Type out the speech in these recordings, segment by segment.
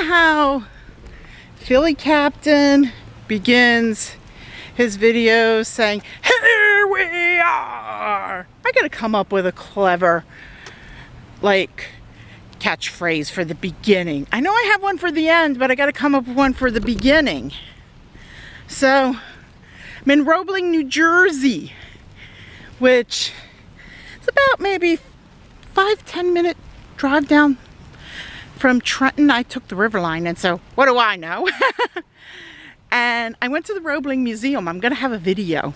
know how Philly Captain begins his videos saying, "Here we are"? I gotta come up with a clever, like, catchphrase for the beginning. I know I have one for the end, but I gotta come up with one for the beginning. So, I'm in Roebling, New Jersey, which is about maybe 5-10 minute drive down from Trenton. I took the river line, and so what do I know? And I went to the Roebling Museum. I'm gonna have a video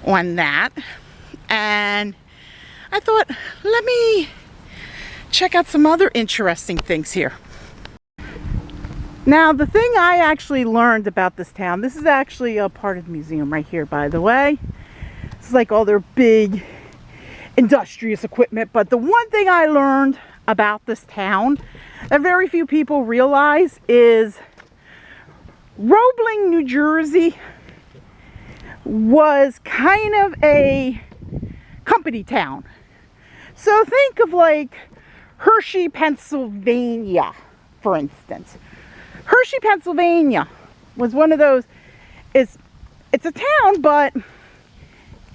on that. And I thought, let me check out some other interesting things here. Now, the thing I actually learned about this town, this is actually a part of the museum right here, by the way. It's like all their big industrious equipment. But the one thing I learned about this town that very few people realize is Roebling, New Jersey was kind of a company town. So think of like Hershey, Pennsylvania, for instance. Hershey, Pennsylvania was one of those, it's a town, but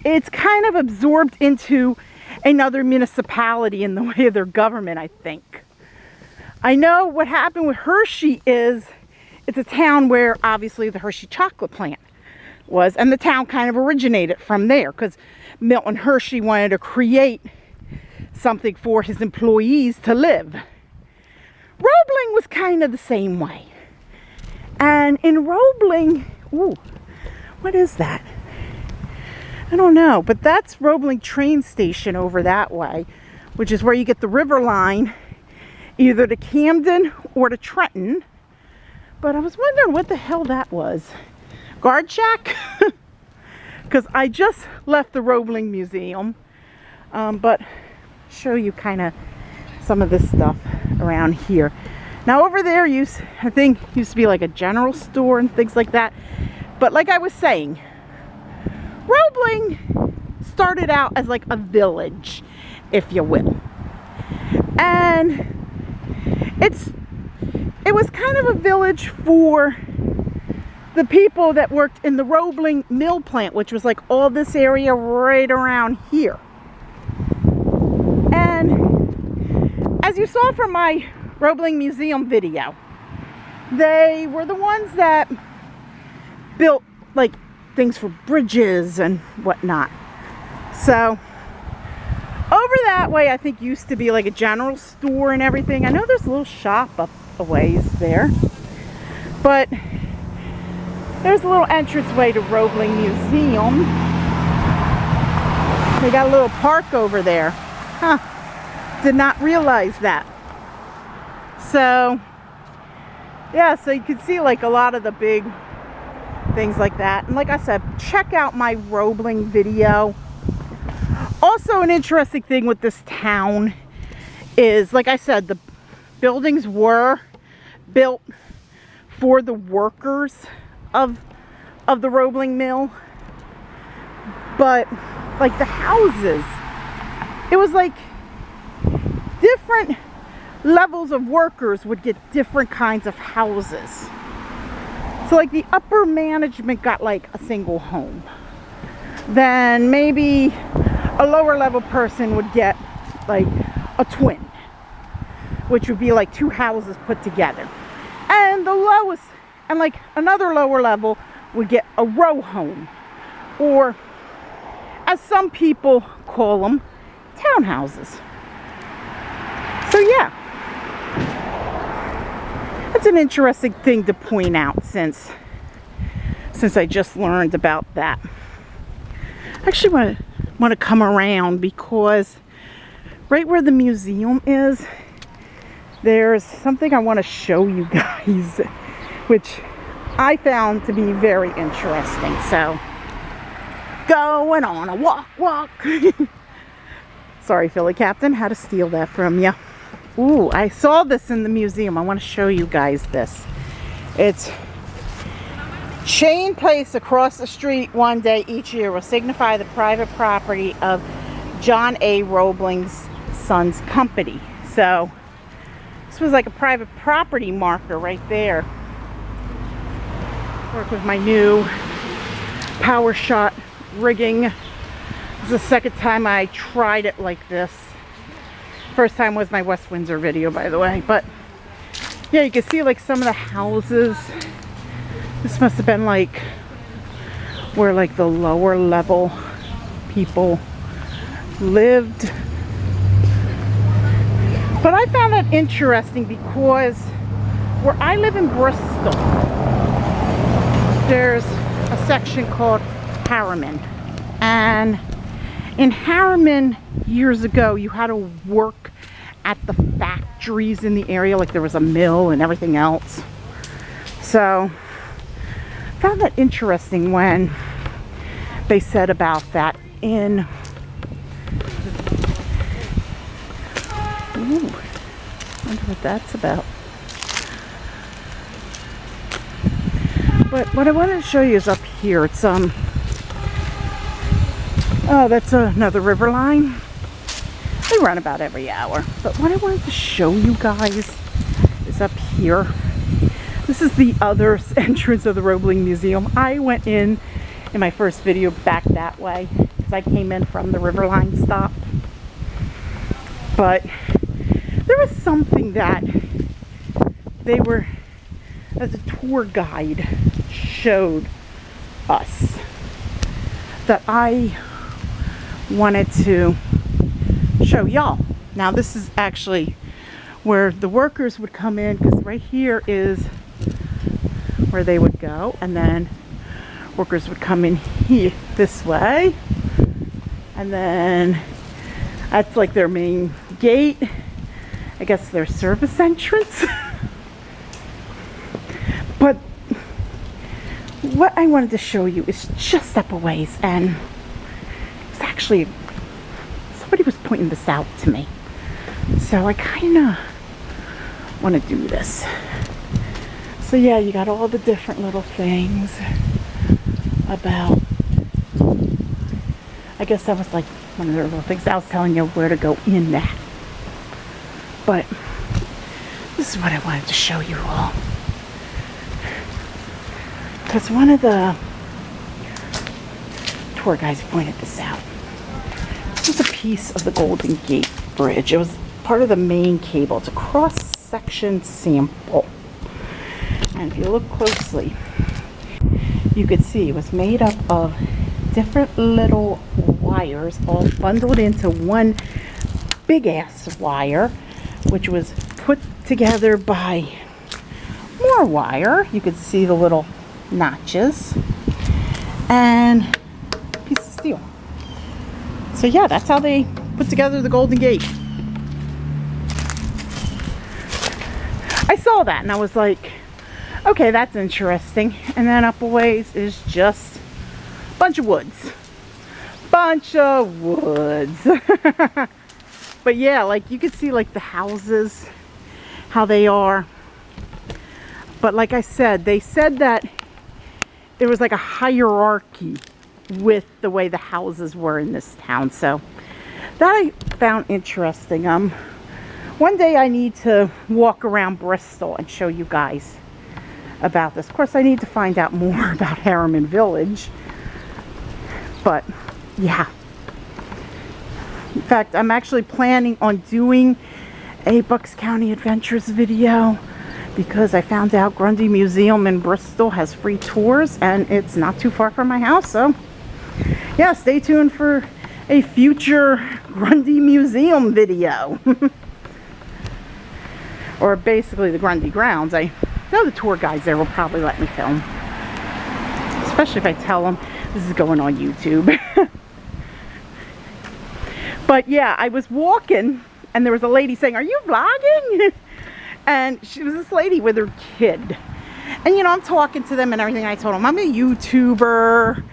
it's kind of absorbed into another municipality in the way of their government, I think. I know what happened with Hershey is it's a town where obviously the Hershey chocolate plant was, and the town kind of originated from there because Milton Hershey wanted to create something for his employees to live. Roebling was kind of the same way. And in Roebling, ooh, what is that? I don't know, but that's Roebling train station over that way, which is where you get the river line, either to Camden or to Trenton. But I was wondering what the hell that was. Guard shack? Because I just left the Roebling Museum. But show you kind of some of this stuff around here. Now over there I think used to be like a general store and things like that. But like I was saying, Roebling started out as like a village, if you will. And it was kind of a village for the people that worked in the Roebling mill plant, which was like all this area right around here. And as you saw from my Roebling Museum video, they were the ones that built like things for bridges and whatnot. So over that way, I think used to be like a general store and everything. I know there's a little shop up a ways there, but there's a little entranceway to Roebling Museum. They got a little park over there. Huh. Did not realize that. So yeah, so you can see like a lot of the big things like that. And like I said, check out my Roebling video. Also, an interesting thing with this town is, like I said, the buildings were built for the workers of the Roebling mill. But like the houses, it was like different levels of workers would get different kinds of houses. So like the upper management got like a single home. Then maybe a lower level person would get like a twin, which would be like two houses put together. And the lowest, and like another lower level would get a row home, or as some people call them, townhouses. So yeah, that's an interesting thing to point out since I just learned about that. I actually want to come around because right where the museum is, there's something I want to show you guys, which I found to be very interesting. So, going on a walk. Sorry, Philly Captain, had to steal that from you. Ooh, I saw this in the museum. I want to show you guys this. It's chain placed across the street one day each year will signify the private property of John A. Roebling's Sons Company. So this was like a private property marker right there. Work with my new Power Shot rigging. This is the second time I tried it like this. First time was my West Windsor video, by the way. But yeah, you can see like some of the houses. This must have been like where like the lower level people lived. But I found that interesting because where I live in Bristol, there's a section called Harriman. And in Harriman, years ago, you had to work at the factories in the area, like there was a mill and everything else. So I found that interesting when they said about that in ooh, I wonder what that's about. But what I wanted to show you is up here. It's oh, that's another river line. They run about every hour. But what I wanted to show you guys is up here. This is the other entrance of the Roebling Museum. I went in my first video back that way because I came in from the river line stop. But there was something that they were, as a tour guide, showed us that I wanted to show y'all. Now this is actually where the workers would come in, because right here is where they would go, and then workers would come in here this way, and then that's like their main gate, I guess their service entrance. But what I wanted to show you is just up a ways, and it's actually somebody was pointing this out to me, so I kind of want to do this. So yeah, you got all the different little things about, I guess that was like one of the little things I was telling you where to go in that. But this is what I wanted to show you all, because one of the tour guys pointed this out. This was a piece of the Golden Gate Bridge. It was part of the main cable. It's a cross-section sample. And if you look closely, you could see it was made up of different little wires all bundled into one big ass wire, which was put together by more wire. You could see the little notches and a piece of steel. So yeah, that's how they put together the Golden Gate. I saw that and I was like, okay, that's interesting. And then up a ways is just a bunch of woods. Bunch of woods. But yeah, like you could see like the houses, how they are. But like I said, they said that there was like a hierarchy with the way the houses were in this town. So that I found interesting. One day I need to walk around Bristol and show you guys about this. Of course, I need to find out more about Harriman Village. But yeah. In fact, I'm actually planning on doing a Bucks County Adventures video, because I found out Grundy Museum in Bristol has free tours and it's not too far from my house. So yeah, stay tuned for a future Grundy Museum video. Or basically the Grundy grounds. I know the tour guides there will probably let me film, especially if I tell them this is going on YouTube. But yeah, I was walking and there was a lady saying, "Are you vlogging?" And she was this lady with her kid. And you know, I'm talking to them and everything. I told them I'm a YouTuber.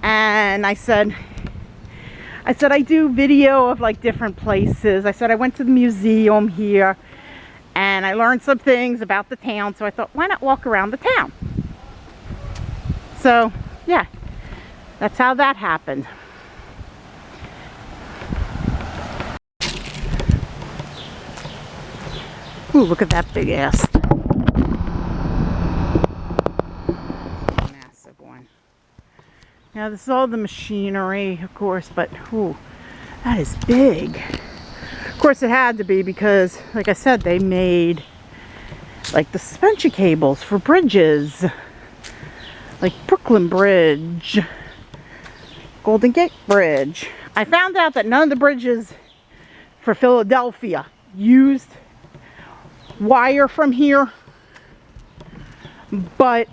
And I said I do video of like different places. I said I went to the museum here and I learned some things about the town. So I thought, why not walk around the town? So yeah, that's how that happened. Ooh, look at that big ass thing. Massive one. Now this is all the machinery, of course, but ooh, that is big. Of course it had to be because, like I said, they made like the suspension cables for bridges. Like Brooklyn Bridge, Golden Gate Bridge. I found out that none of the bridges for Philadelphia used wire from here, but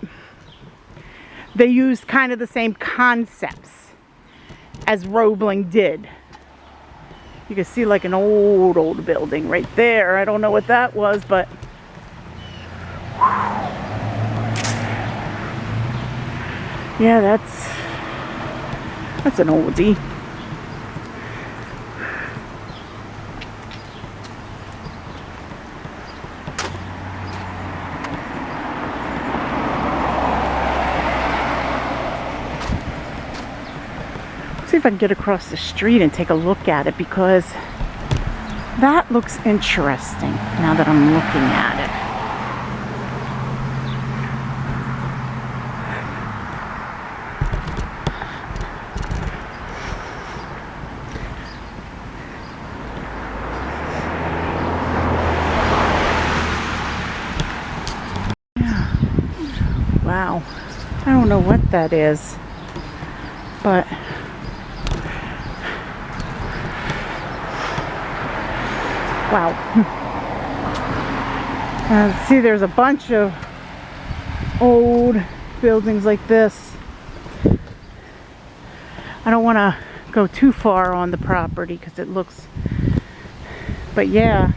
they used kind of the same concepts as Roebling did. You can see like an old building right there. I don't know what that was, but yeah, that's an oldie. Let's see if I can get across the street and take a look at it, because that looks interesting now that I'm looking at it. Wow, I don't know what that is, but wow. See, there's a bunch of old buildings like this. I don't want to go too far on the property because it looks, but yeah.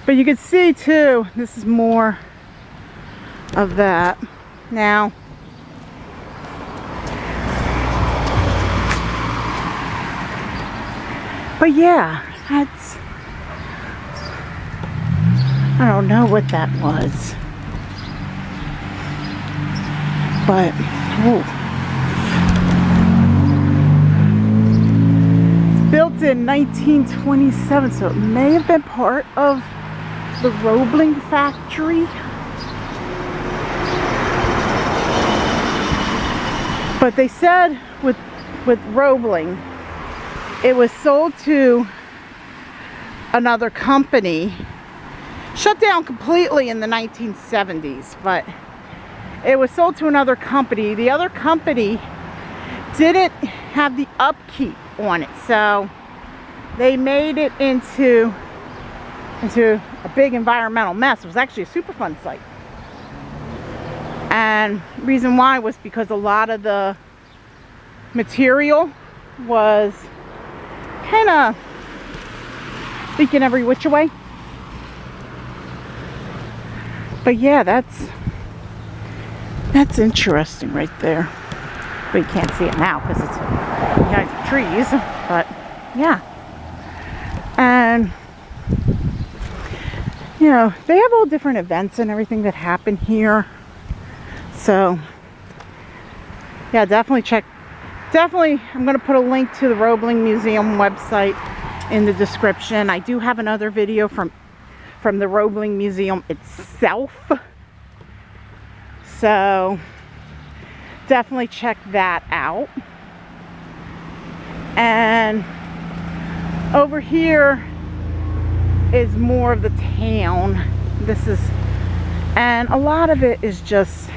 But you can see too, this is more of that. Now, but yeah, that's, I don't know what that was, but whoa. It's built in 1927, so it may have been part of the Roebling factory. But they said with Roebling, it was sold to another company, shut down completely in the 1970s, but it was sold to another company. The other company didn't have the upkeep on it, so they made it into a big environmental mess. It was actually a Superfund site. And reason why was because a lot of the material was kind of leaking every which way. But yeah, that's interesting right there. But you can't see it now because it's behind the trees. But yeah, and you know, they have all different events and everything that happen here. So yeah, definitely check. Definitely, I'm going to put a link to the Roebling Museum website in the description. I do have another video from the Roebling Museum itself. So definitely check that out. And over here is more of the town. This is, and a lot of it is just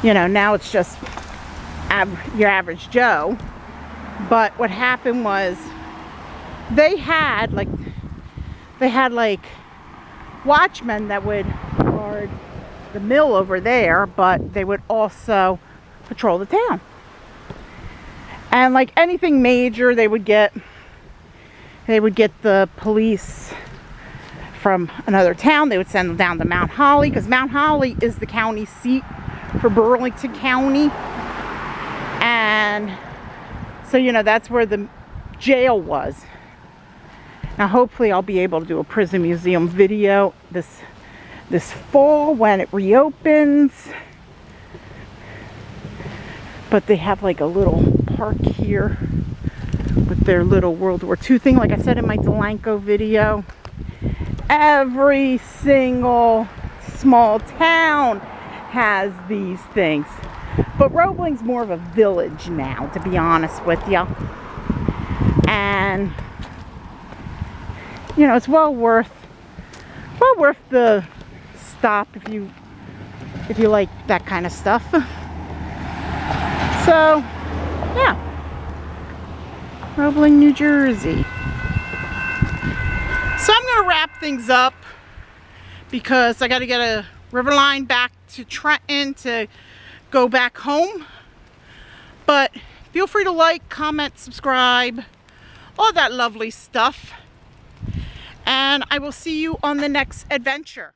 you know, now it's just your average Joe. But what happened was they had like watchmen that would guard the mill over there, but they would also patrol the town. And like anything major, they would get the police from another town. They would send them down to Mount Holly, because Mount Holly is the county seat for Burlington County. And so, you know, that's where the jail was. Now hopefully I'll be able to do a prison museum video this fall when it reopens. But they have like a little park here with their little World War II thing. Like I said in my Delanco video, every single small town has these things. But Roebling's more of a village now, to be honest with you. And, you know, it's well worth the stop if you like that kind of stuff. So, yeah. Roebling, New Jersey. So I'm going to wrap things up because I got to get a river line back to Trenton to go back home. But feel free to like, comment, subscribe, all that lovely stuff. And I will see you on the next adventure.